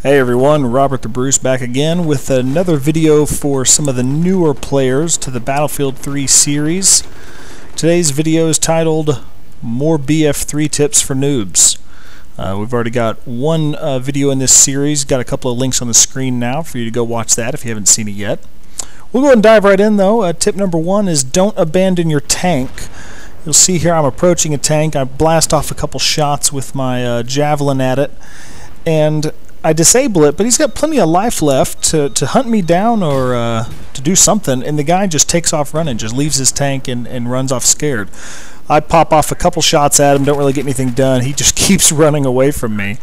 Hey everyone, Robert the Bruce back again with another video for some of the newer players to the Battlefield 3 series. Today's video is titled More BF3 Tips for Noobs. We've already got one video in this series, got a couple of links on the screen now for you to go watch that if you haven't seen it yet. We'll go ahead and dive right in though. Tip number one is don't abandon your tank. You'll see here I'm approaching a tank. I blast off a couple shots with my javelin at it, and I disable it, but he's got plenty of life left to hunt me down or to do something, and the guy just takes off running, just leaves his tank and runs off scared. I pop off a couple shots at him, don't really get anything done. He just keeps running away from me.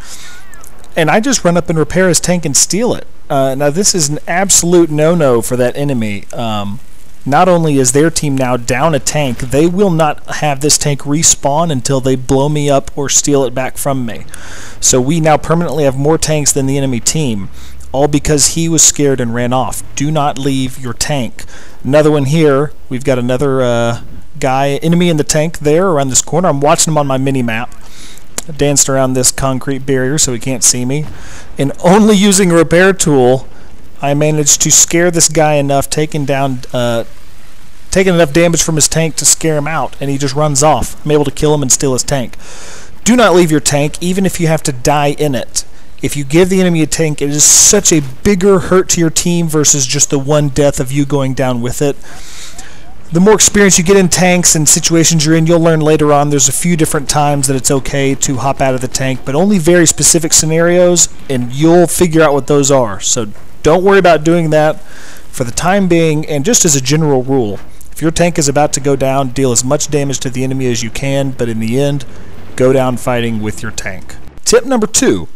And I just run up and repair his tank and steal it. Now this is an absolute no-no for that enemy. Not only is their team now down a tank, they will not have this tank respawn until they blow me up or steal it back from me. So we now permanently have more tanks than the enemy team, all because he was scared and ran off. Do not leave your tank. Another one here, we've got another enemy in the tank there around this corner. I'm watching him on my mini-map. Danced around this concrete barrier so he can't see me. And only using a repair tool, I managed to scare this guy enough, taking enough damage from his tank to scare him out, and he just runs off. I'm able to kill him and steal his tank. Do not leave your tank, even if you have to die in it. If you give the enemy a tank, it is such a bigger hurt to your team versus just the one death of you going down with it. The more experience you get in tanks and situations you're in, you'll learn later on there's a few different times that it's okay to hop out of the tank, but only very specific scenarios, and you'll figure out what those are. So don't worry about doing that for the time being, and just as a general rule, if your tank is about to go down, deal as much damage to the enemy as you can, but in the end, go down fighting with your tank. Tip number two.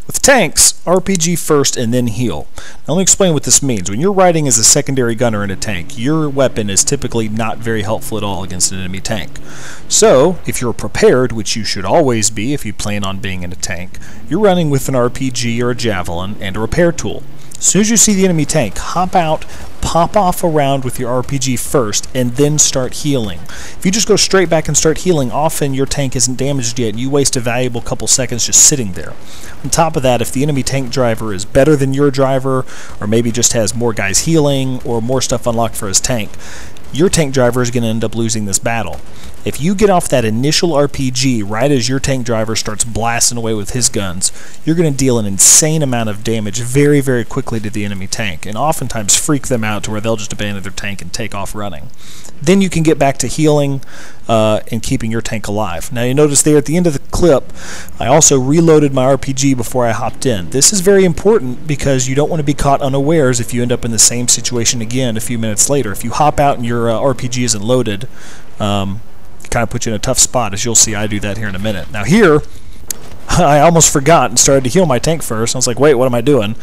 With tanks, RPG first and then heal. Now let me explain what this means. When you're riding as a secondary gunner in a tank, your weapon is typically not very helpful at all against an enemy tank. So, if you're prepared, which you should always be if you plan on being in a tank, you're running with an RPG or a javelin and a repair tool. As soon as you see the enemy tank, hop out, pop off around with your RPG first, and then start healing. If you just go straight back and start healing, often your tank isn't damaged yet, and you waste a valuable couple seconds just sitting there. On top of that, if the enemy tank driver is better than your driver, or maybe just has more guys healing, or more stuff unlocked for his tank, your tank driver is going to end up losing this battle. If you get off that initial RPG right as your tank driver starts blasting away with his guns, you're going to deal an insane amount of damage very, very quickly to the enemy tank, and oftentimes freak them out to where they'll just abandon their tank and take off running. Then you can get back to healing and keeping your tank alive. Now you notice there at the end of the clip, I also reloaded my RPG before I hopped in. This is very important because you don't want to be caught unawares if you end up in the same situation again a few minutes later. If you hop out and your RPG isn't loaded, kind of put you in a tough spot, as you'll see I do that here in a minute. Now here, I almost forgot and started to heal my tank first. I was like, wait, what am I doing?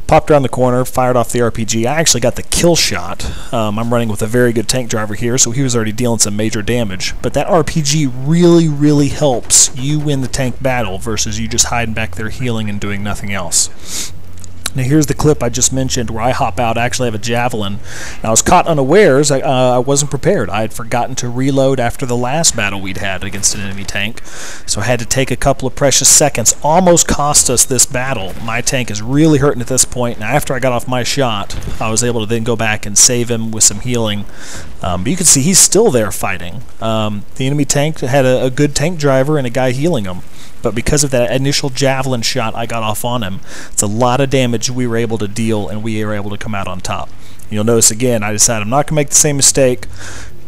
Popped around the corner, fired off the RPG. I actually got the kill shot. I'm running with a very good tank driver here, so he was already dealing some major damage. But that RPG really, really helps you win the tank battle versus you just hiding back there healing and doing nothing else. Now here's the clip I just mentioned where I hop out. I actually have a javelin. Now I was caught unawares. I wasn't prepared. I had forgotten to reload after the last battle we'd had against an enemy tank. So I had to take a couple of precious seconds. Almost cost us this battle. My tank is really hurting at this point. Now after I got off my shot, I was able to then go back and save him with some healing. But you can see he's still there fighting. The enemy tank had a good tank driver and a guy healing him. But because of that initial javelin shot I got off on him, it's a lot of damage we were able to deal, and we were able to come out on top. You'll notice again, I decided I'm not going to make the same mistake,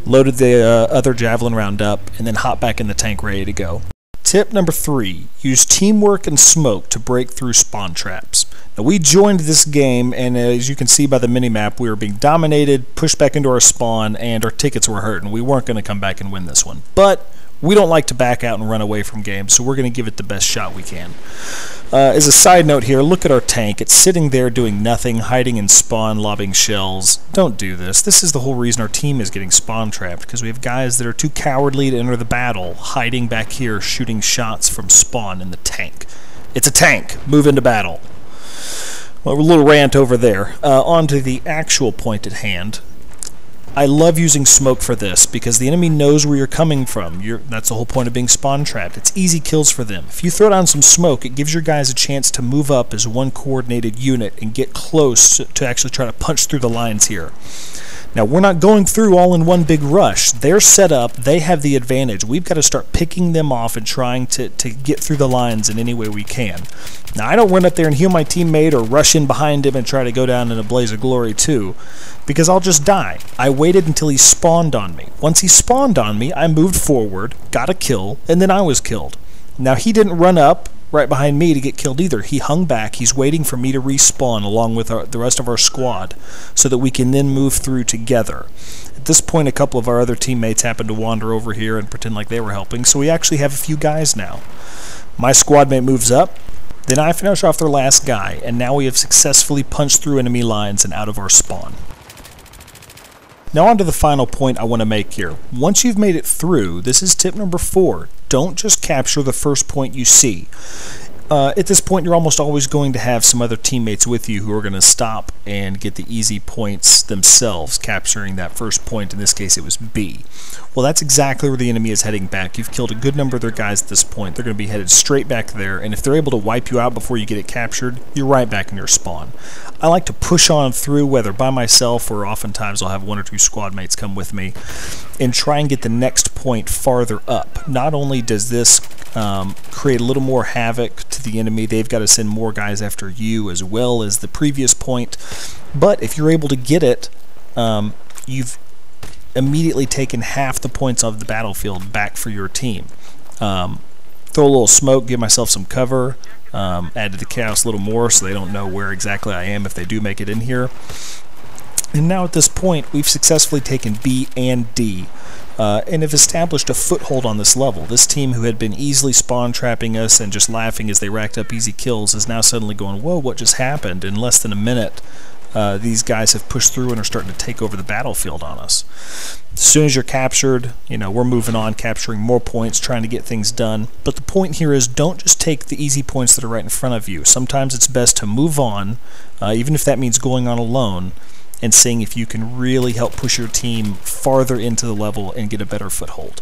loaded the other javelin round up, and then hop back in the tank ready to go. Tip number three, use teamwork and smoke to break through spawn traps. Now we joined this game, and as you can see by the minimap, we were being dominated, pushed back into our spawn, and our tickets were hurt, and we weren't going to come back and win this one. But we don't like to back out and run away from games, so we're going to give it the best shot we can. As a side note here, look at our tank. It's sitting there doing nothing, hiding in spawn, lobbing shells. Don't do this. This is the whole reason our team is getting spawn trapped, because we have guys that are too cowardly to enter the battle, hiding back here, shooting shots from spawn in the tank. It's a tank. Move into battle. Well, a little rant over there. On to the actual point at hand. I love using smoke for this because the enemy knows where you're coming from. That's the whole point of being spawn trapped. It's easy kills for them. If you throw down some smoke, it gives your guys a chance to move up as one coordinated unit and get close to actually try to punch through the lines here. Now, we're not going through all in one big rush. They're set up. They have the advantage. We've got to start picking them off and trying to get through the lines in any way we can. Now, I don't run up there and heal my teammate or rush in behind him and try to go down in a blaze of glory too, because I'll just die. I waited until he spawned on me. Once he spawned on me, I moved forward, got a kill, and then I was killed. Now, he didn't run up right behind me to get killed either. He hung back. He's waiting for me to respawn along with the rest of our squad so that we can then move through together. At this point, a couple of our other teammates happened to wander over here and pretend like they were helping, so we actually have a few guys now. My squad mate moves up, then I finish off their last guy, and now we have successfully punched through enemy lines and out of our spawn. Now on to the final point I want to make here. Once you've made it through, this is tip number 4. Don't just capture the first point you see. At this point, you're almost always going to have some other teammates with you who are going to stop and get the easy points themselves, capturing that first point. In this case, it was B. Well, that's exactly where the enemy is heading back. You've killed a good number of their guys at this point. They're going to be headed straight back there, and if they're able to wipe you out before you get it captured, you're right back in your spawn. I like to push on through, whether by myself or oftentimes I'll have 1 or 2 squad mates come with me, and try and get the next point farther up. Not only does this create a little more havoc to the enemy, they've got to send more guys after you as well as the previous point, but if you're able to get it, you've immediately taken half the points of the battlefield back for your team. Throw a little smoke, give myself some cover, add to the chaos a little more so they don't know where exactly I am if they do make it in here. And now at this point, we've successfully taken B and D, and have established a foothold on this level. This team, who had been easily spawn trapping us and just laughing as they racked up easy kills, is now suddenly going, whoa, what just happened? In less than a minute, these guys have pushed through and are starting to take over the battlefield on us. As soon as you're captured, we're moving on, capturing more points, trying to get things done. But the point here is, don't just take the easy points that are right in front of you. Sometimes it's best to move on, even if that means going on alone, and seeing if you can really help push your team farther into the level and get a better foothold.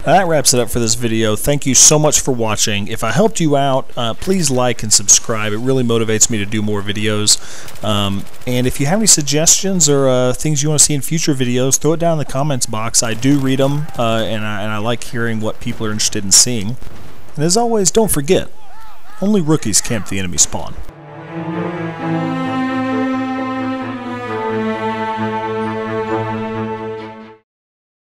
Now that wraps it up for this video. Thank you so much for watching. If I helped you out, please like and subscribe. It really motivates me to do more videos. And if you have any suggestions or things you want to see in future videos, throw it down in the comments box. I do read them, and I like hearing what people are interested in seeing. And as always, don't forget, only rookies camp the enemy spawn.